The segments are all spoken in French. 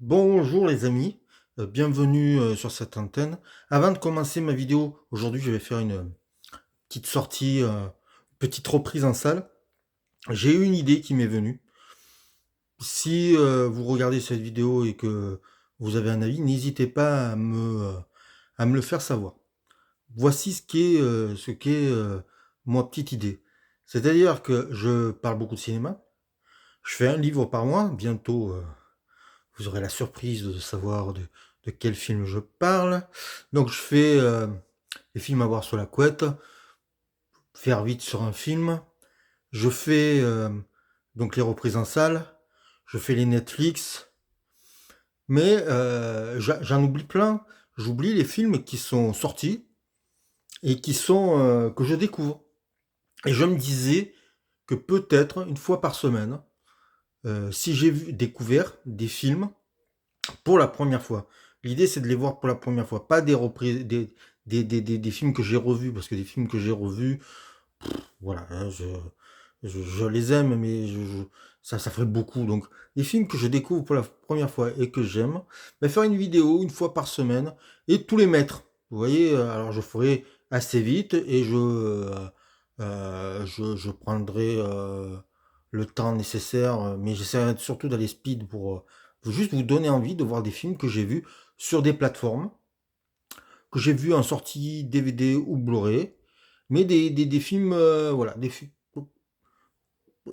Bonjour les amis, bienvenue sur cette antenne. Avant de commencer ma vidéo, aujourd'hui je vais faire une petite sortie, petite reprise en salle. J'ai eu une idée qui m'est venue. Si vous regardez cette vidéo et que vous avez un avis, n'hésitez pas à me le faire savoir. Voici ce qu'est ma petite idée. C'est-à-dire que je parle beaucoup de cinéma, je fais un livre par mois, bientôt vous aurez la surprise de savoir de quel film je parle. Donc je fais les films à voir sur la couette, faire vite sur un film. Je fais donc les reprises en salle. Je fais les Netflix. Mais j'en oublie plein. J'oublie les films qui sont sortis et qui sont que je découvre. Et je me disais que peut-être une fois par semaine, si j'ai découvert des films pour la première fois. L'idée, c'est de les voir pour la première fois, pas des reprises, des films que j'ai revus, parce que des films que j'ai revus, voilà, hein, je les aime, mais ça ferait beaucoup. Donc, des films que je découvre pour la première fois et que j'aime, ben, faire une vidéo une fois par semaine et tous les mettre. Vous voyez, alors je ferai assez vite et je prendrai le temps nécessaire, mais j'essaierai surtout d'aller speed pour juste vous donner envie de voir des films que j'ai vus sur des plateformes, que j'ai vus en sortie DVD ou Blu-ray, mais des films, voilà,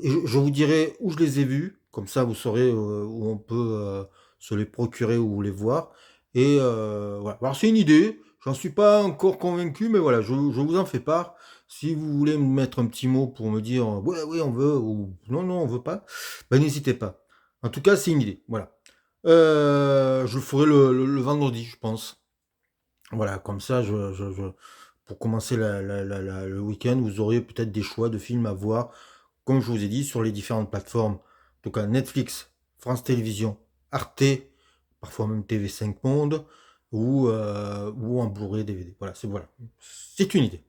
je vous dirai où je les ai vus, comme ça vous saurez où on peut se les procurer ou les voir. Et voilà. Alors c'est une idée, j'en suis pas encore convaincu, mais voilà, je vous en fais part. Si vous voulez me mettre un petit mot pour me dire ouais, oui, on veut, ou non, non, on veut pas, ben n'hésitez pas. En tout cas, c'est une idée, voilà. Je le ferai le vendredi, je pense. Voilà, comme ça, pour commencer le week-end, vous aurez peut-être des choix de films à voir, comme je vous ai dit, sur les différentes plateformes. En tout cas, Netflix, France Télévisions, Arte, parfois même TV5 Monde, ou en Blu-ray DVD. Voilà, c'est une idée.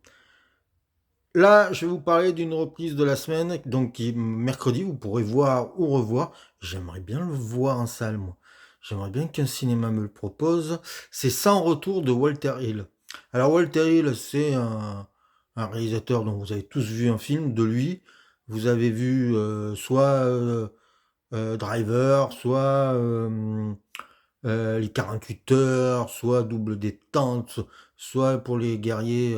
Là, je vais vous parler d'une reprise de la semaine, donc qui est mercredi, vous pourrez voir ou revoir. J'aimerais bien le voir en salle, moi. J'aimerais bien qu'un cinéma me le propose. C'est Sans retour de Walter Hill. Alors Walter Hill, c'est un réalisateur dont vous avez tous vu un film de lui. Vous avez vu soit Driver, soit les 48 heures, soit Double détente, soit pour les guerriers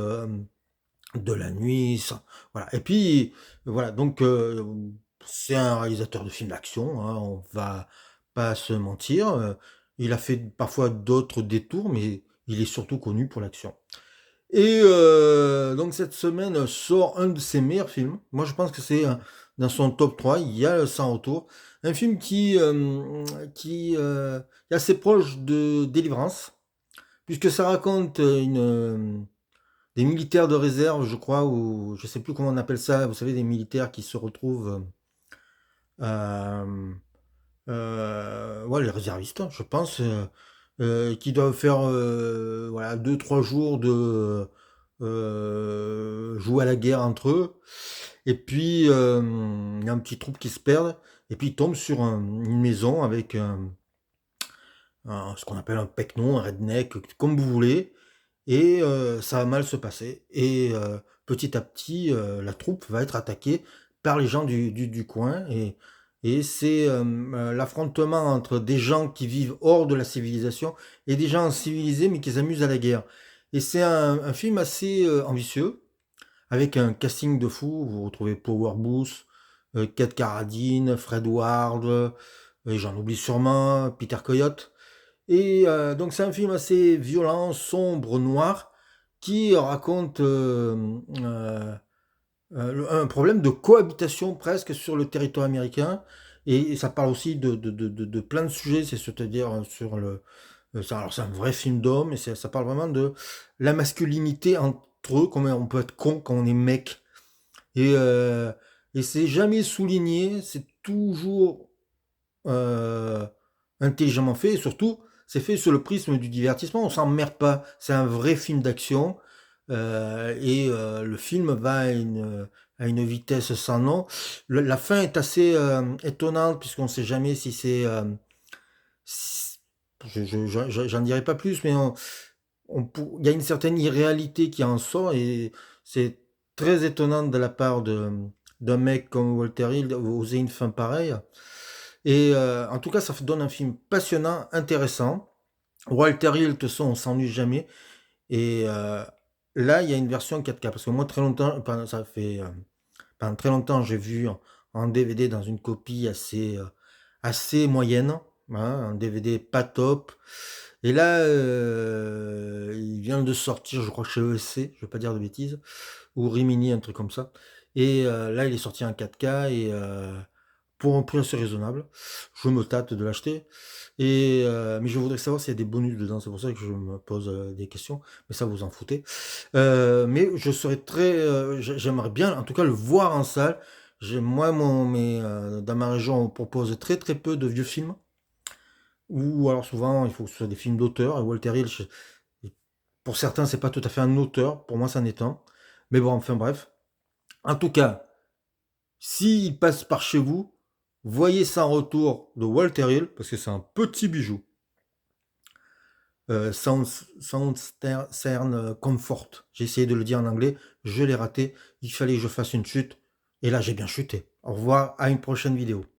de la nuit, ça, voilà. Et puis voilà, donc c'est un réalisateur de films d'action, hein, on va pas se mentir. Il a fait parfois d'autres détours, mais il est surtout connu pour l'action. Et donc cette semaine sort un de ses meilleurs films. Moi je pense que c'est dans son top 3, il y a le Sans Retour. Un film qui est assez proche de Délivrance, puisque ça raconte des militaires de réserve, je crois, ou je sais plus comment on appelle ça, vous savez, des militaires qui se retrouvent, euh, ouais, les réservistes, je pense, qui doivent faire, voilà, 2, 3 jours de jouer à la guerre entre eux. Et puis, il y a un petit troupe qui se perd, et puis ils tombent sur une maison avec ce qu'on appelle un pecno, un redneck, comme vous voulez. Et ça va mal se passer. Et petit à petit, la troupe va être attaquée par les gens du coin. Et c'est l'affrontement entre des gens qui vivent hors de la civilisation et des gens civilisés mais qui s'amusent à la guerre. Et c'est un film assez ambitieux, avec un casting de fou. Vous retrouvez Power Booth, Kate Carradine, Fred Ward, et j'en oublie sûrement, Peter Coyote. Et donc c'est un film assez violent, sombre, noir, qui raconte un problème de cohabitation presque sur le territoire américain. Et ça parle aussi de plein de sujets, c'est-à-dire sur alors c'est un vrai film d'homme, et ça parle vraiment de la masculinité entre eux, comment on peut être con quand on est mec. Et, euh, et c'est jamais souligné, c'est toujours euh, intelligemment fait, et surtout, c'est fait sur le prisme du divertissement, on s'emmerde pas, c'est un vrai film d'action, et le film va à une vitesse sans nom. La fin est assez étonnante, puisqu'on ne sait jamais si c'est j'en dirai pas plus, mais il y a une certaine irréalité qui en sort et c'est très étonnant de la part d'un mec comme Walter Hill d'oser une fin pareille. Et en tout cas, ça donne un film passionnant, intéressant. Walter Hill, de toute façon, on s'ennuie jamais. Et là, il y a une version 4K. Parce que moi, très longtemps, pendant très longtemps, j'ai vu en DVD dans une copie assez moyenne, hein, un DVD pas top. Et là, il vient de sortir, je crois chez ESC, je vais pas dire de bêtises, ou Rimini, un truc comme ça. Et là, il est sorti en 4K et pour un prix assez raisonnable. Je me tâte de l'acheter. Et mais je voudrais savoir s'il y a des bonus dedans. C'est pour ça que je me pose des questions. Mais ça, vous en foutez. Mais je serais j'aimerais bien, en tout cas, le voir en salle. Moi, dans ma région, on propose très très peu de vieux films. Ou alors souvent, il faut que ce soit des films d'auteur. Et Walter Hill, pour certains, c'est pas tout à fait un auteur. Pour moi, c'en est un. Mais bon, enfin bref. En tout cas, s'il passe par chez vous, voyez ça en retour de Walter Hill, parce que c'est un petit bijou. Soundstern Comfort. J'ai essayé de le dire en anglais, je l'ai raté. Il fallait que je fasse une chute. Et là, j'ai bien chuté. Au revoir, à une prochaine vidéo.